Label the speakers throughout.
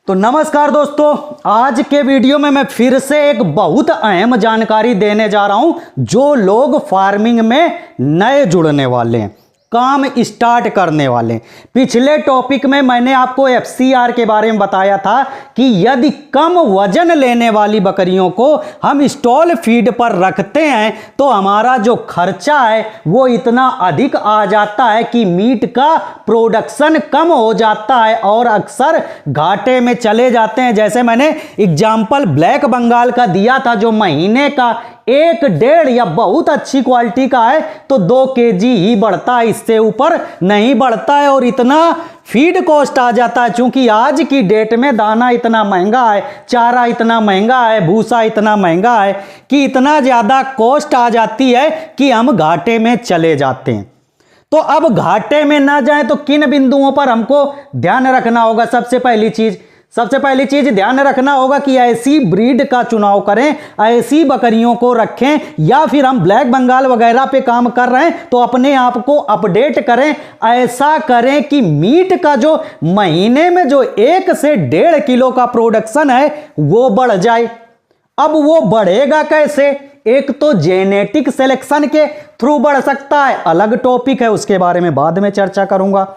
Speaker 1: तो नमस्कार दोस्तों, आज के वीडियो में मैं फिर से एक बहुत अहम जानकारी देने जा रहा हूं। जो लोग फार्मिंग में नए जुड़ने वाले हैं, काम स्टार्ट करने वाले हैं। पिछले टॉपिक में मैंने आपको एफसीआर के बारे में बताया था कि यदि कम वजन लेने वाली बकरियों को हम स्टॉल फीड पर रखते हैं तो हमारा जो खर्चा है वो इतना अधिक आ जाता है कि मीट का प्रोडक्शन कम हो जाता है और अक्सर घाटे में चले जाते हैं। जैसे मैंने एग्जाम्पल ब्लैक बंगाल का दिया था, जो महीने का 1-1.5 या बहुत अच्छी क्वालिटी का है तो 2 kg ही बढ़ता है, इससे ऊपर नहीं बढ़ता है। और इतना फीड कॉस्ट आ जाता है, क्योंकि आज की डेट में दाना इतना महंगा है, चारा इतना महंगा है, भूसा इतना महंगा है कि इतना ज्यादा कॉस्ट आ जाती है कि हम घाटे में चले जाते हैं। तो अब घाटे में ना जाए तो किन बिंदुओं पर हमको ध्यान रखना होगा? सबसे पहली चीज ध्यान रखना होगा कि ऐसी ब्रीड का चुनाव करें, ऐसी बकरियों को रखें, या फिर हम ब्लैक बंगाल वगैरह पे काम कर रहे हैं तो अपने आप को अपडेट करें। ऐसा करें कि मीट का जो महीने में जो 1 से 1.5 किलो का प्रोडक्शन है वो बढ़ जाए। अब वो बढ़ेगा कैसे? एक तो जेनेटिक सिलेक्शन के थ्रू बढ़ सकता है, अलग टॉपिक है, उसके बारे में बाद में चर्चा करूंगा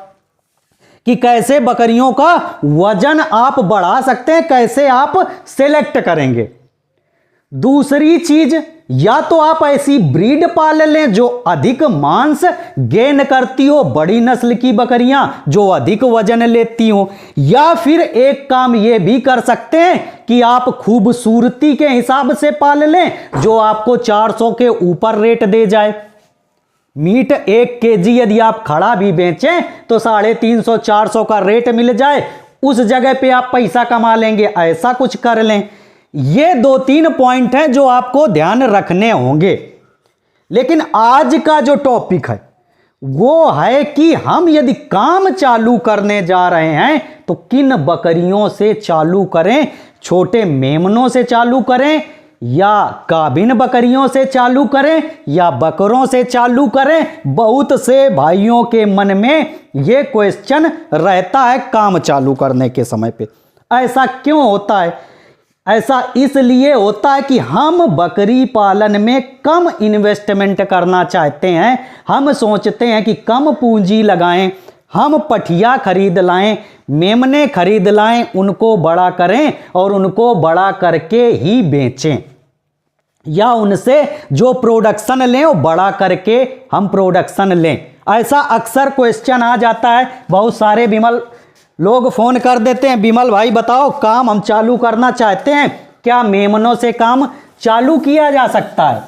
Speaker 1: कि कैसे बकरियों का वजन आप बढ़ा सकते हैं, कैसे आप सेलेक्ट करेंगे। दूसरी चीज, या तो आप ऐसी ब्रीड पाल लें जो अधिक मांस गेन करती हो, बड़ी नस्ल की बकरियां जो अधिक वजन लेती हो, या फिर एक काम यह भी कर सकते हैं कि आप खूबसूरती के हिसाब से पाल लें जो आपको 400 के ऊपर रेट दे जाए। मीट 1 kg यदि आप खड़ा भी बेचें तो 350-400 का रेट मिल जाए, उस जगह पे आप पैसा कमा लेंगे। ऐसा कुछ कर लें। ये 2-3 पॉइंट हैं जो आपको ध्यान रखने होंगे। लेकिन आज का जो टॉपिक है वो है कि हम यदि काम चालू करने जा रहे हैं तो किन बकरियों से चालू करें? छोटे मेमनों से चालू करें, या गाभिन बकरियों से चालू करें, या बकरों से चालू करें? बहुत से भाइयों के मन में यह क्वेश्चन रहता है काम चालू करने के समय पे। ऐसा क्यों होता है? ऐसा इसलिए होता है कि हम बकरी पालन में कम इन्वेस्टमेंट करना चाहते हैं। हम सोचते हैं कि कम पूंजी लगाएं, हम पठिया खरीद लाएं, मेमने खरीद लाएं, उनको बड़ा करें और उनको बड़ा करके ही बेचें, या उनसे जो प्रोडक्शन लें वो बड़ा करके हम प्रोडक्शन लें। ऐसा अक्सर क्वेश्चन आ जाता है। बहुत सारे विमल लोग फोन कर देते हैं, विमल भाई बताओ काम हम चालू करना चाहते हैं, क्या मेमनों से काम चालू किया जा सकता है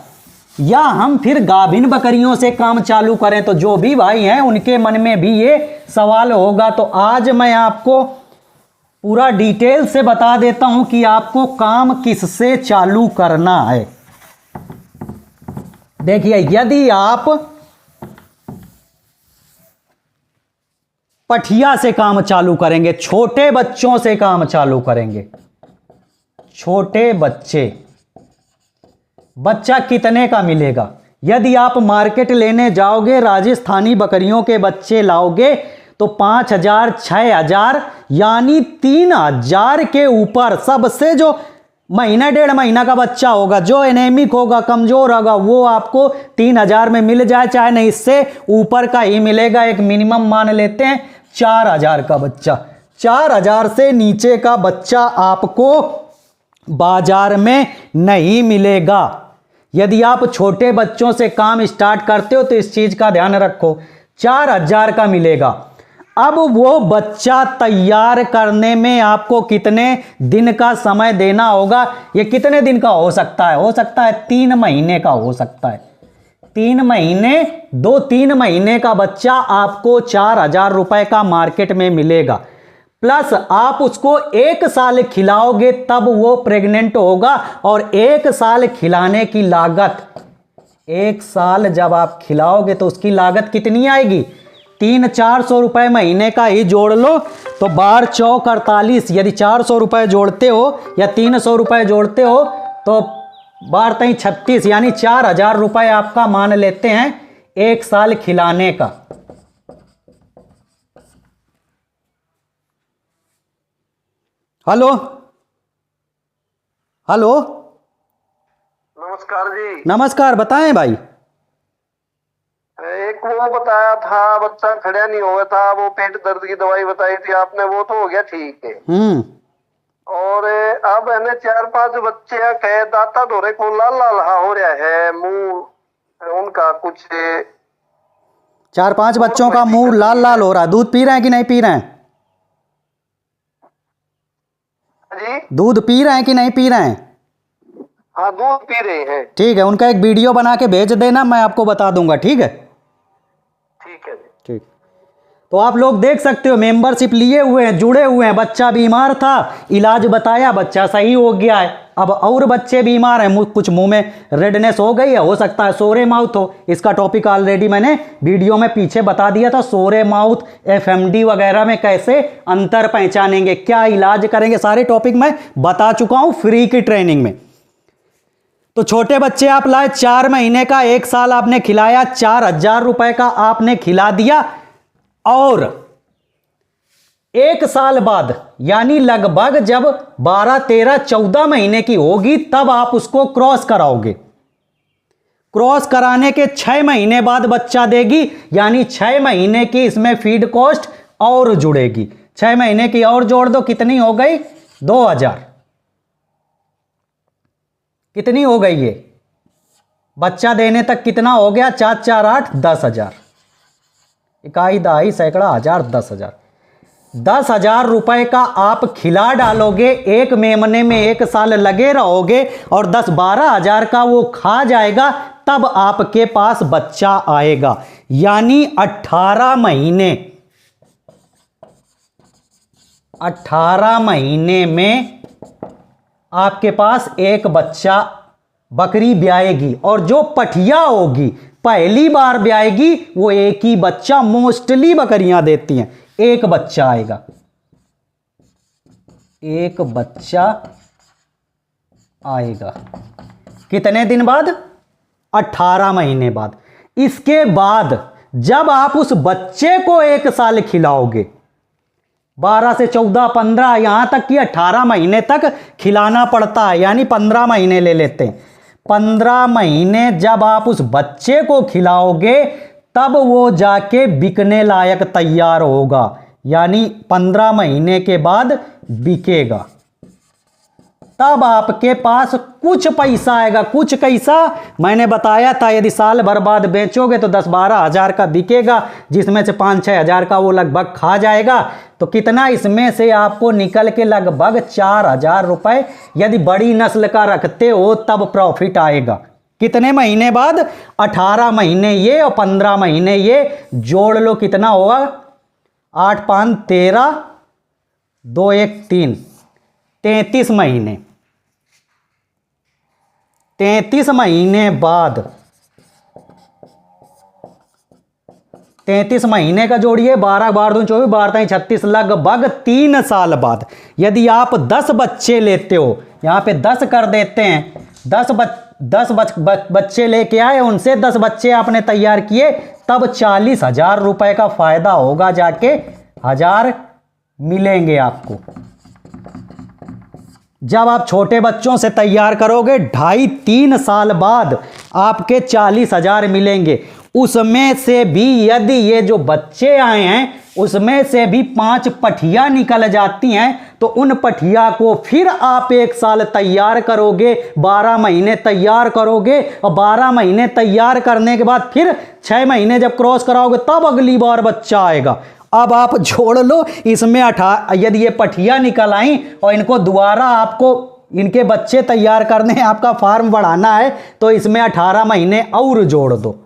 Speaker 1: या हम फिर गाभिन बकरियों से काम चालू करें? तो जो भी भाई हैं उनके मन में भी ये सवाल होगा। तो आज मैं आपको पूरा डिटेल से बता देता हूं कि आपको काम किससे चालू करना है। देखिए, यदि आप पठिया से काम चालू करेंगे, छोटे बच्चों से काम चालू करेंगे, छोटे बच्चा कितने का मिलेगा? यदि आप मार्केट लेने जाओगे, राजस्थानी बकरियों के बच्चे लाओगे तो 5,000, 6,000 यानी 3,000 के ऊपर। सबसे जो महीना 1.5 महीना का बच्चा होगा, जो एनेमिक होगा, कमजोर होगा, वो आपको 3,000 में मिल जाए, चाहे नहीं इससे ऊपर का ही मिलेगा। एक मिनिमम मान लेते हैं 4,000 का बच्चा। 4,000 से नीचे का बच्चा आपको बाजार में नहीं मिलेगा। यदि आप छोटे बच्चों से काम स्टार्ट करते हो तो इस चीज का ध्यान रखो, 4,000 का मिलेगा। अब वो बच्चा तैयार करने में आपको कितने दिन का समय देना होगा? ये कितने दिन का हो सकता है? हो सकता है 3 महीने का हो सकता है। 3 महीने, 2-3 महीने का बच्चा आपको 4,000 रुपए का मार्केट में मिलेगा। प्लस आप उसको 1 साल खिलाओगे तब वो प्रेग्नेंट होगा, और 1 साल खिलाने की लागत, 1 साल जब आप खिलाओगे तो उसकी लागत कितनी आएगी? 300-400 रुपए महीने का ही जोड़ लो तो 12-4-48, यदि 400 रुपए जोड़ते हो या 300 रुपए जोड़ते हो तो 12-3-36 यानी 4,000 रुपए आपका मान लेते हैं 1 साल खिलाने का। Hello hello.
Speaker 2: नमस्कार जी।
Speaker 1: नमस्कार, बताएं भाई।
Speaker 2: एक वो बताया था, बच्चा खड़ा नहीं हुआ था, वो पेट दर्द की दवाई बताई थी आपने, वो तो हो गया ठीक है। और अब है ना 4-5 बच्चे कहे दाता धोरे को लाल लाल हो रहा है मुंह उनका कुछ।
Speaker 1: 4-5 बच्चों का मुंह लाल लाल हो रहा है। दूध पी रहे हैं कि नहीं पी रहे हैं?
Speaker 2: जी
Speaker 1: दूध पी रहे हैं कि नहीं पी रहे हैं?
Speaker 2: हाँ, दूध पी रहे हैं।
Speaker 1: ठीक है, उनका एक वीडियो बना के भेज देना, मैं आपको बता दूंगा। ठीक है,
Speaker 2: ठीक है जी।
Speaker 1: ठीक। तो आप लोग देख सकते हो, मेंबरशिप लिए हुए हैं, जुड़े हुए हैं। बच्चा बीमार था, इलाज बताया, बच्चा सही हो गया है। अब और बच्चे बीमार हैं, कुछ मुंह में रेडनेस हो गई है, हो सकता है सोरे माउथ हो। इसका टॉपिक ऑलरेडी मैंने वीडियो में पीछे बता दिया था। सोरे माउथ, एफएमडी वगैरह में कैसे अंतर पहचानेंगे, क्या इलाज करेंगे, सारे टॉपिक मैं बता चुका हूं फ्री की ट्रेनिंग में। तो छोटे बच्चे आप लाए, 4 महीने का, 1 साल आपने खिलाया, 4,000 रुपए का आपने खिला दिया। और 1 साल बाद यानी लगभग जब 12, 13, 14 महीने की होगी तब आप उसको क्रॉस कराओगे। क्रॉस कराने के 6 महीने बाद बच्चा देगी, यानी 6 महीने की इसमें फीड कॉस्ट और जुड़ेगी। 6 महीने की और जोड़ दो, कितनी हो गई? 2,000। कितनी हो गई ये? बच्चा देने तक कितना हो गया? 4, 4, 8, 10,000। इकाई, दहाई, सैकड़ा, हजार, 10,000। 10,000 रुपए का आप खिला डालोगे, एक मेमने में 1 साल लगे रहोगे और 10-12 हजार का वो खा जाएगा, तब आपके पास बच्चा आएगा। यानी 18 महीने, 18 महीने में आपके पास एक बच्चा बकरी ब्याएगी। और जो पठिया होगी, पहली बार ब्याएगी, वो एक ही बच्चा, मोस्टली बकरियां देती हैं, एक बच्चा आएगा। एक बच्चा आएगा कितने दिन बाद? 18 महीने बाद। इसके बाद जब आप उस बच्चे को 1 साल खिलाओगे, 12 से 14, 15, यहां तक कि 18 महीने तक खिलाना पड़ता है, यानी 15 महीने ले लेते हैं। 15 महीने जब आप उस बच्चे को खिलाओगे तब वो जाके बिकने लायक तैयार होगा, यानी 15 महीने के बाद बिकेगा। तब आपके पास कुछ पैसा आएगा। कुछ कैसा? मैंने बताया था, यदि साल भर बाद बेचोगे तो 10-12 हजार का बिकेगा, जिसमें से 5-6 हजार का वो लगभग खा जाएगा। तो कितना? इसमें से आपको निकल के लगभग 4,000 रुपए यदि बड़ी नस्ल का रखते हो तब प्रॉफिट आएगा। कितने महीने बाद? 18 महीने ये और 15 महीने ये, जोड़ लो कितना होगा? 8, 5, 13, 2, 1, 3, 33 महीने। 33 महीने बाद, 33 महीने का जोड़िए, 12, 12, 2, 24, 12, 36, लगभग 3 साल बाद यदि आप 10 बच्चे लेते हो, यहां पे 10 कर देते हैं, 10 बच्चे लेके आए, उनसे 10 बच्चे आपने तैयार किए, तब 40,000 रुपए का फायदा होगा, जाके 1000 मिलेंगे आपको। जब आप छोटे बच्चों से तैयार करोगे 2.5-3 साल बाद आपके 40,000 मिलेंगे। उसमें से भी यदि ये जो बच्चे आए हैं उसमें से भी 5 पठिया निकल जाती हैं तो उन पठिया को फिर आप 1 साल तैयार करोगे, 12 महीने तैयार करोगे और 12 महीने तैयार करने के बाद फिर 6 महीने जब क्रॉस कराओगे तब अगली बार बच्चा आएगा। अब आप जोड़ लो, इसमें यदि ये पठिया निकल आई और इनको दोबारा आपको इनके बच्चे तैयार करने, आपका फार्म बढ़ाना है, तो इसमें 18 महीने और जोड़ दो।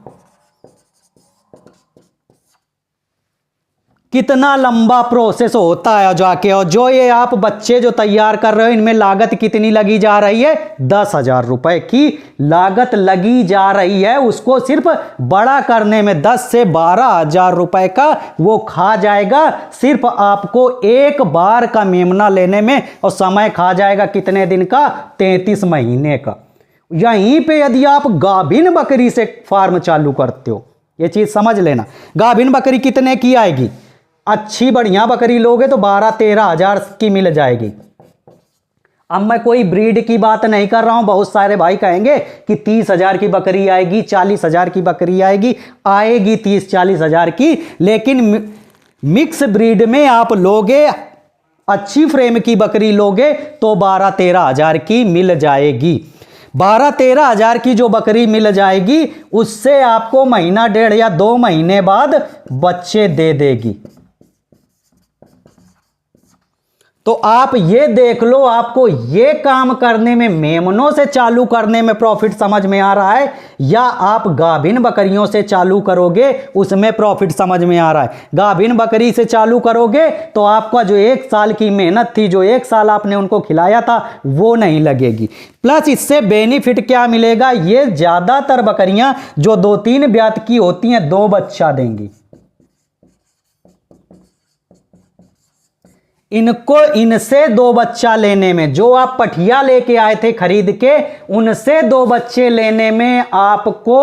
Speaker 1: कितना लंबा प्रोसेस होता है जाके। और जो ये आप बच्चे जो तैयार कर रहे हो, इनमें लागत कितनी लगी जा रही है? 10,000 रुपए की लागत लगी जा रही है। उसको सिर्फ बड़ा करने में 10 से 12,000 रुपए का वो खा जाएगा, सिर्फ आपको एक बार का मेमना लेने में। और समय खा जाएगा कितने दिन का? 33 महीने का। यहीं पे यदि आप गाभिन बकरी से फार्म चालू करते हो, ये चीज समझ लेना, गाभिन बकरी कितने की आएगी? अच्छी बढ़िया बकरी लोगे तो 12-13 हजार की मिल जाएगी। अब मैं कोई ब्रीड की बात नहीं कर रहा हूं। बहुत सारे भाई कहेंगे कि 30,000 की बकरी आएगी, 40,000 की बकरी आएगी, आएगी 30-40,000 की, लेकिन मिक्स ब्रीड में आप लोगे, अच्छी फ्रेम की बकरी लोगे तो 12-13 हजार की मिल जाएगी। 12-13 हजार की जो बकरी मिल जाएगी उससे आपको महीना 1.5 या 2 महीने बाद बच्चे दे देगी। तो आप ये देख लो, आपको ये काम करने में, मेमनों से चालू करने में प्रॉफिट समझ में आ रहा है, या आप गाभिन बकरियों से चालू करोगे उसमें प्रॉफिट समझ में आ रहा है। गाभिन बकरी से चालू करोगे तो आपका जो 1 साल की मेहनत थी, जो 1 साल आपने उनको खिलाया था, वो नहीं लगेगी। प्लस इससे बेनिफिट क्या मिलेगा, ये ज्यादातर बकरियां जो 2-3 ब्यात की होती हैं 2 बच्चा देंगी। इनसे 2 बच्चा लेने में, जो आप पठिया लेके आए थे खरीद के, उनसे 2 बच्चे लेने में आपको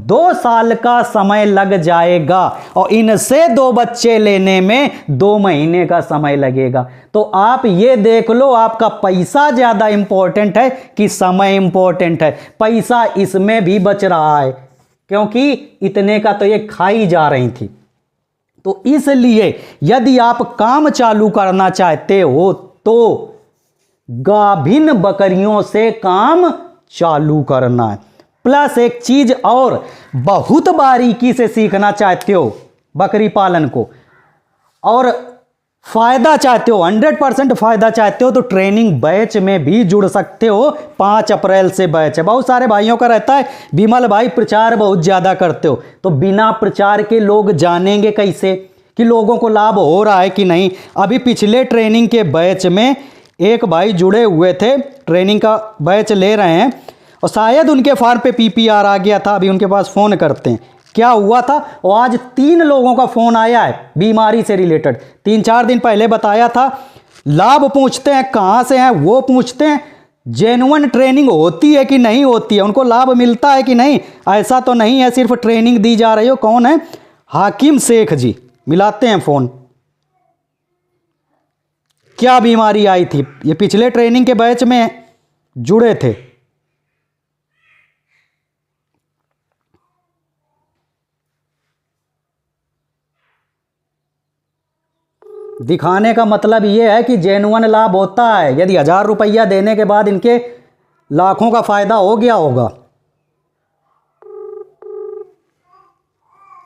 Speaker 1: 2 साल का समय लग जाएगा, और इनसे 2 बच्चे लेने में 2 महीने का समय लगेगा। तो आप ये देख लो, आपका पैसा ज्यादा इंपॉर्टेंट है कि समय इंपॉर्टेंट है। पैसा इसमें भी बच रहा है क्योंकि इतने का तो ये खाई जा रही थी। तो इसलिए यदि आप काम चालू करना चाहते हो तो गाभिन बकरियों से काम चालू करना है। प्लस एक चीज और, बहुत बारीकी से सीखना चाहते हो बकरी पालन को और फायदा चाहते हो, 100% फायदा चाहते हो, तो ट्रेनिंग बैच में भी जुड़ सकते हो। 5 अप्रैल से बैच है। बहुत सारे भाइयों का रहता है विमल भाई प्रचार बहुत ज़्यादा करते हो, तो बिना प्रचार के लोग जानेंगे कैसे कि लोगों को लाभ हो रहा है कि नहीं। अभी पिछले ट्रेनिंग के बैच में एक भाई जुड़े हुए थे, ट्रेनिंग का बैच ले रहे हैं, और शायद उनके फार्म पे PPR आ गया था। अभी उनके पास फ़ोन करते हैं क्या हुआ था। और आज 3 लोगों का फ़ोन आया है बीमारी से रिलेटेड। 3-4 दिन पहले बताया था। लाभ पूछते हैं कहाँ से हैं, वो पूछते हैं जेन्युइन ट्रेनिंग होती है कि नहीं होती है, उनको लाभ मिलता है कि नहीं। ऐसा तो नहीं है सिर्फ ट्रेनिंग दी जा रही हो। कौन है? हाकिम शेख जी, मिलाते हैं फ़ोन। क्या बीमारी आई थी, ये पिछले ट्रेनिंग के बैच में जुड़े थे। दिखाने का मतलब ये है कि जेन्युइन लाभ होता है। यदि 1000 रुपया देने के बाद इनके लाखों का फायदा हो गया होगा।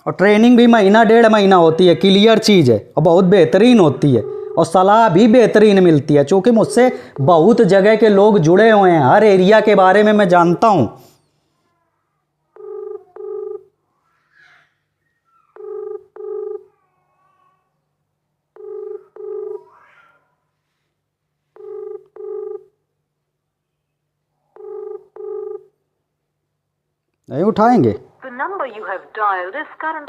Speaker 1: और ट्रेनिंग भी महीना 1.5 महीना होती है, क्लियर चीज़ है, और बहुत बेहतरीन होती है, और सलाह भी बेहतरीन मिलती है। चूँकि मुझसे बहुत जगह के लोग जुड़े हुए हैं, हर एरिया के बारे में मैं जानता हूँ। नहीं उठाएंगे,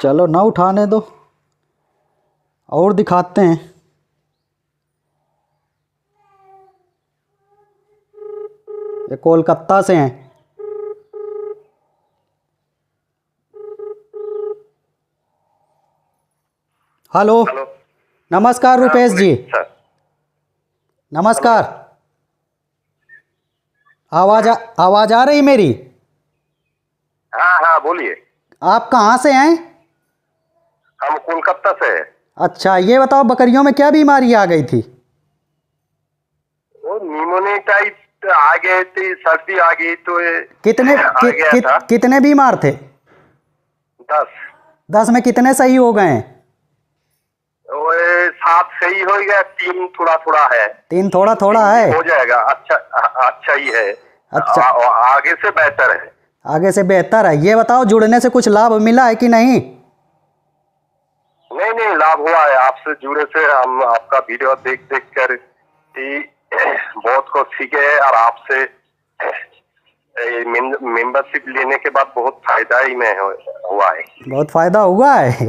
Speaker 1: चलो ना उठाने दो, और दिखाते हैं। ये कोलकाता से हैं। हेलो, नमस्कार रुपेश जी। नमस्कार, आवाज आ रही मेरी?
Speaker 2: हाँ हाँ बोलिए।
Speaker 1: आप कहाँ से हैं?
Speaker 2: हम कोलकाता से हैं।
Speaker 1: अच्छा, ये बताओ बकरियों में क्या बीमारी आ गई थी?
Speaker 2: वो निमोनियाटाइप आ गए थे, सर्दी आ गई तो
Speaker 1: कितने बीमार थे? 10 में कितने सही हो गए हैं?
Speaker 2: 7 सही हो गया, 3 थोड़ा थोड़ा है।
Speaker 1: 3 थोड़ा थोड़ा है,
Speaker 2: हो जाएगा। अच्छा ही है।
Speaker 1: अच्छा,
Speaker 2: आगे से बेहतर है।
Speaker 1: आगे से बेहतर है। ये बताओ जुड़ने से कुछ लाभ मिला है कि नहीं?
Speaker 2: नहीं लाभ हुआ है। आपसे जुड़े से हम आपका वीडियो देख कर बहुत कुछ सीखे हैं, और आपसे मेंबरशिप लेने के बाद बहुत फायदा ही में हुआ है।
Speaker 1: बहुत फायदा हुआ है।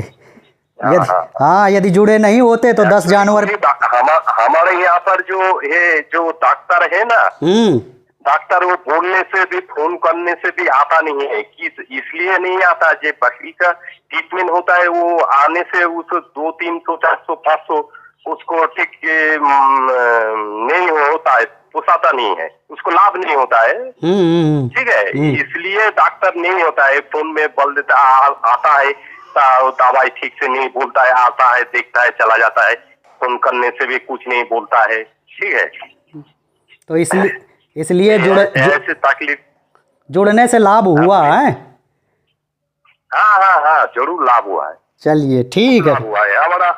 Speaker 1: यदि जुड़े नहीं होते तो 10 जानवर।
Speaker 2: हमारे यहाँ पर जो डॉक्टर है ना, डॉक्टर, वो बोलने से भी, फोन करने से भी आता नहीं है। इसलिए नहीं आता, जो बकरी का ट्रीटमेंट होता है वो आने से उस 200-300-400-500 उसको ठीक नहीं होता है, तो
Speaker 3: पोसाता नहीं है, उसको लाभ नहीं होता है। ठीक है, इसलिए डॉक्टर नहीं होता है, फोन में बोल देता आता है, दवाई ठीक से नहीं बोलता है, आता है देखता है चला जाता है, फोन करने से भी कुछ नहीं बोलता है। ठीक है,
Speaker 1: तो इसलिए
Speaker 3: ऐसे तकलीफ
Speaker 1: जुड़ने से लाभ हुआ है।
Speaker 3: हाँ, जरूर लाभ हुआ है।
Speaker 1: चलिए ठीक है,
Speaker 3: हुआ है हमारा।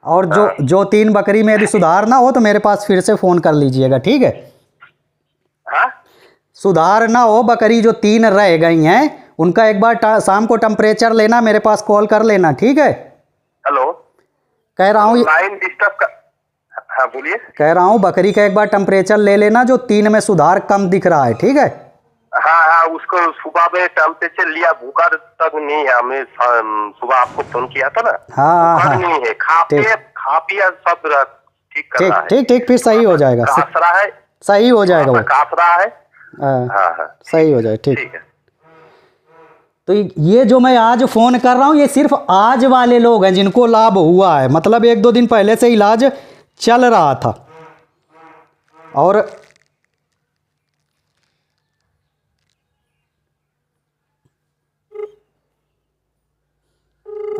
Speaker 1: और जो 3 बकरी में यदि सुधार ना हो तो मेरे पास फिर से फोन कर लीजिएगा, ठीक है।
Speaker 3: हाँ,
Speaker 1: सुधार ना हो, बकरी जो 3 रह गई हैं उनका एक बार शाम को टेम्परेचर लेना, मेरे पास कॉल कर लेना, ठीक है।
Speaker 3: हेलो,
Speaker 1: कह रहा हूँ
Speaker 3: लाइन डिस्टर्ब कर। हाँ बोलिए।
Speaker 1: कह रहा हूँ बकरी का एक बार टेम्परेचर ले लेना, जो 3 में सुधार कम दिख रहा है, ठीक है।
Speaker 3: हाँ, उसको सुबह में टेम्परेचर लिया, भूखा तक नहीं है, हमें सुबह आपको फोन किया था ना।
Speaker 1: हाँ,
Speaker 3: नहीं है, खा पिया सब ठीक कर रहा है।
Speaker 1: ठीक, फिर सही हो जाएगा, सही हो जाएगा, वो
Speaker 3: काट रहा है।
Speaker 1: हाँ, सही हो जाए, ठीक
Speaker 3: है।
Speaker 1: तो ये जो मैं आज फोन कर रहा हूँ ये सिर्फ आज वाले लोग हैं जिनको लाभ हुआ है, मतलब 1-2 दिन पहले से इलाज चल रहा था। और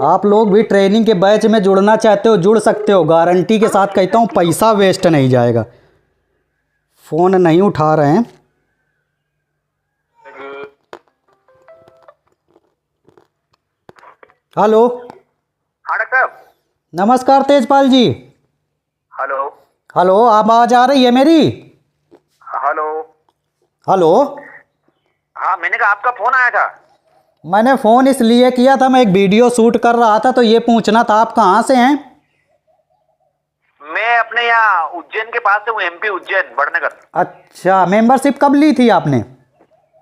Speaker 1: आप लोग भी ट्रेनिंग के बैच में जुड़ना चाहते हो, जुड़ सकते हो, गारंटी के साथ कहता हूँ, पैसा वेस्ट नहीं जाएगा। फोन नहीं उठा रहे हैं। हेलो।
Speaker 3: हाँ डॉक्टर।
Speaker 1: नमस्कार तेजपाल जी। हेलो, आवाज आ रही है मेरी? हेलो।
Speaker 3: हाँ, मैंने कहा आपका फोन आया था।
Speaker 1: मैंने फ़ोन इसलिए किया था, मैं एक वीडियो शूट कर रहा था, तो ये पूछना था आप कहाँ से हैं?
Speaker 3: मैं अपने यहाँ उज्जैन के पास से हूँ, MP उज्जैन बड़नगर।
Speaker 1: अच्छा, मेंबरशिप कब ली थी आपने?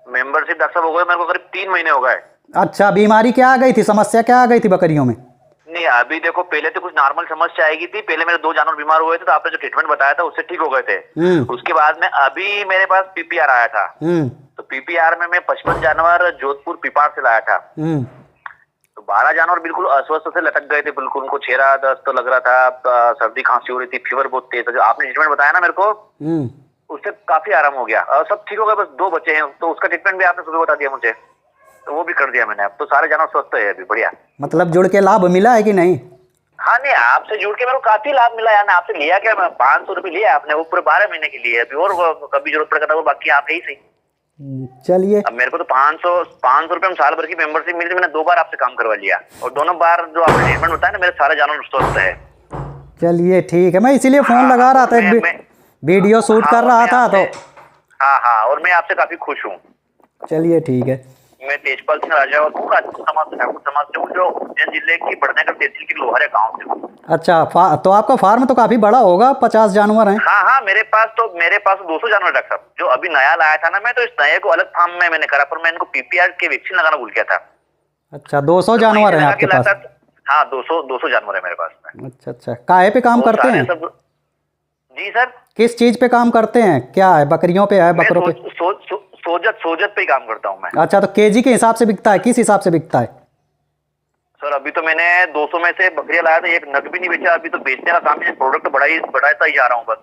Speaker 3: मेंबरशिप डॉक्टर साहब हो गए मेरे को करीब 3 महीने हो गए।
Speaker 1: अच्छा, बीमारी क्या आ गई थी, समस्या क्या आ गई थी बकरियों में?
Speaker 3: नहीं, अभी देखो, पहले तो कुछ नॉर्मल समस्या आएगी थी। पहले मेरे 2 जानवर बीमार हुए थे, तो आपने जो ट्रीटमेंट बताया था उससे ठीक हो गए थे। उसके बाद में अभी मेरे पास PPR आया था। तो PPR में मैं 55 जानवर जोधपुर पिपाड़ से लाया था। तो 12 जानवर बिल्कुल अस्वस्थ से लटक गए थे, बिल्कुल उनको चेहरा दस्त लग रहा था, सर्दी खांसी हो रही थी, फीवर बहुत तेज था। जो आपने ट्रीटमेंट बताया ना मेरे को, उससे काफी आराम हो गया और सब ठीक हो गया। बस 2 बचे हैं, तो उसका ट्रीटमेंट भी आपने सुबह बता दिया मुझे, तो वो भी कर दिया मैंने। अब तो सारे जानवर स्वस्थ है अभी, बढ़िया।
Speaker 1: मतलब जुड़ के लाभ मिला है कि नहीं?
Speaker 3: हाँ, नहीं, आपसे जुड़ के मेरे को काफी लाभ मिला यार। आपसे लिया क्या, 500 रुपये लिया आपने, वो पूरे 12 महीने के लिए। अभी और कभी जरूरत पड़ेगा वो बाकी आप ही सही।
Speaker 1: चलिए,
Speaker 3: अब मेरे को तो 500 रुपये में साल भर की मेंबरशिप मिली थी। मैंने 2 बार आपसे काम करवा लिया और दोनों बार जो आपने ट्रीटमेंट बताया ना, मेरे सारे जानवर स्वस्थ है।
Speaker 1: चलिए ठीक है, मैं इसीलिए फोन लगा रहा था, एक वीडियो शूट कर रहा था तो।
Speaker 3: हाँ, और मैं आपसे काफी खुश हूँ।
Speaker 1: चलिए ठीक है।
Speaker 3: मैं तेजपाल सिंह राजा और राजपूत समाज से जो उज्जैन जिले की बड़नगर तहसील के लोहारे गांव से हूँ।
Speaker 1: अच्छा, तो आपका फार्म तो काफी बड़ा होगा, 50 जानवर हैं?
Speaker 3: हाँ, मेरे पास 200 जानवर डॉक्टर साहब। जो अभी नया लाया था ना मैं, तो इस नए को अलग फार्म में मैंने करा, पर मैं इनको PPR के वैक्सीन लगाना भूल गया था।
Speaker 1: अच्छा, 200 जानवर हैं आपके पास?
Speaker 3: हाँ, 200 जानवर है मेरे पास में।
Speaker 1: अच्छा, काहे पे काम करते हैं?
Speaker 3: जी सर।
Speaker 1: किस चीज पे काम करते हैं, क्या है, बकरियों पे है, बकरों पे?
Speaker 3: सोजत पे ही काम करता हूँ मैं।
Speaker 1: अच्छा, तो केजी के हिसाब से बिकता है, किस हिसाब से बिकता है?
Speaker 3: सर, अभी तो मैंने 200 में से बकरियां लाया था, एक नग भी नहीं बेचा। अभी तो बेचने का काम है, प्रोडक्ट बढ़ाता ही जा रहा हूँ बस।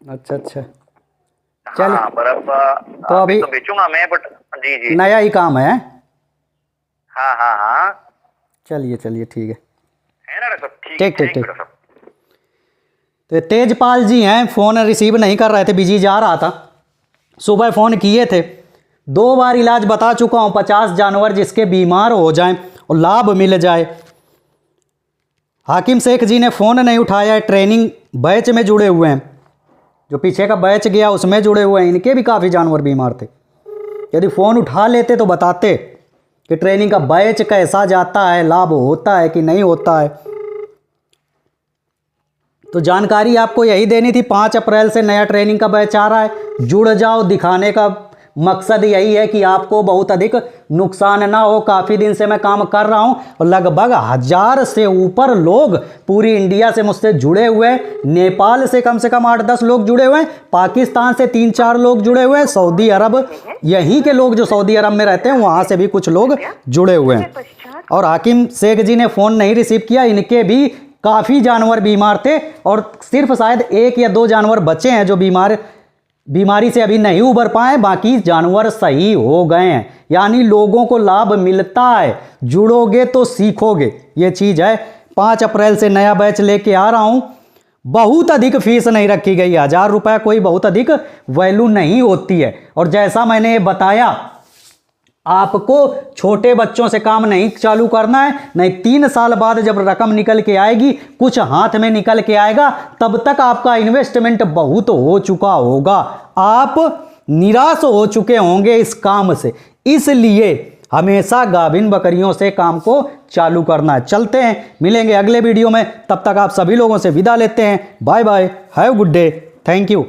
Speaker 1: अच्छा, चलिए।
Speaker 3: हाँ, पर अब
Speaker 1: तो अभी
Speaker 3: तो बेचूंगा मैं, बट जी
Speaker 1: नया ही काम है।
Speaker 3: हाँ।
Speaker 1: चलिए ठीक
Speaker 3: है ना डॉक्टर?
Speaker 1: ठीक। तो तेजपाल जी हैं, फ़ोन रिसीव नहीं कर रहे थे, बिजी जा रहा था। सुबह फ़ोन किए थे, 2 बार इलाज बता चुका हूँ। 50 जानवर जिसके बीमार हो जाएं और लाभ मिल जाए। हाकिम शेख जी ने फ़ोन नहीं उठाया, ट्रेनिंग बैच में जुड़े हुए हैं, जो पीछे का बैच गया उसमें जुड़े हुए हैं, इनके भी काफ़ी जानवर बीमार थे। यदि फ़ोन उठा लेते तो बताते कि ट्रेनिंग का बैच कैसा जाता है, लाभ होता है कि नहीं होता है। तो जानकारी आपको यही देनी थी। 5 अप्रैल से नया ट्रेनिंग का बैच आ रहा है, जुड़ जाओ। दिखाने का मकसद यही है कि आपको बहुत अधिक नुकसान ना हो। काफ़ी दिन से मैं काम कर रहा हूं और लगभग 1000 से ऊपर लोग पूरी इंडिया से मुझसे जुड़े हुए हैं। नेपाल से कम 8-10 लोग जुड़े हुए हैं, पाकिस्तान से 3-4 लोग जुड़े हुए हैं, सऊदी अरब, यहीं के लोग जो सऊदी अरब में रहते हैं वहाँ से भी कुछ लोग जुड़े हुए हैं। और हाकिम शेख जी ने फ़ोन नहीं रिसीव किया, इनके भी काफ़ी जानवर बीमार थे और सिर्फ शायद 1 या 2 जानवर बचे हैं जो बीमारी से अभी नहीं उबर पाए, बाकी जानवर सही हो गए हैं। यानी लोगों को लाभ मिलता है, जुड़ोगे तो सीखोगे, ये चीज़ है। 5 अप्रैल से नया बैच लेके आ रहा हूँ। बहुत अधिक फीस नहीं रखी गई, 1000 रुपये कोई बहुत अधिक वैल्यू नहीं होती है। और जैसा मैंने बताया, आपको छोटे बच्चों से काम नहीं चालू करना है, नहीं 3 साल बाद जब रकम निकल के आएगी, कुछ हाथ में निकल के आएगा, तब तक आपका इन्वेस्टमेंट बहुत हो चुका होगा, आप निराश हो चुके होंगे इस काम से। इसलिए हमेशा गाभिन बकरियों से काम को चालू करना है। चलते हैं, मिलेंगे अगले वीडियो में, तब तक आप सभी लोगों से विदा लेते हैं। Bye bye, have good day, thank you.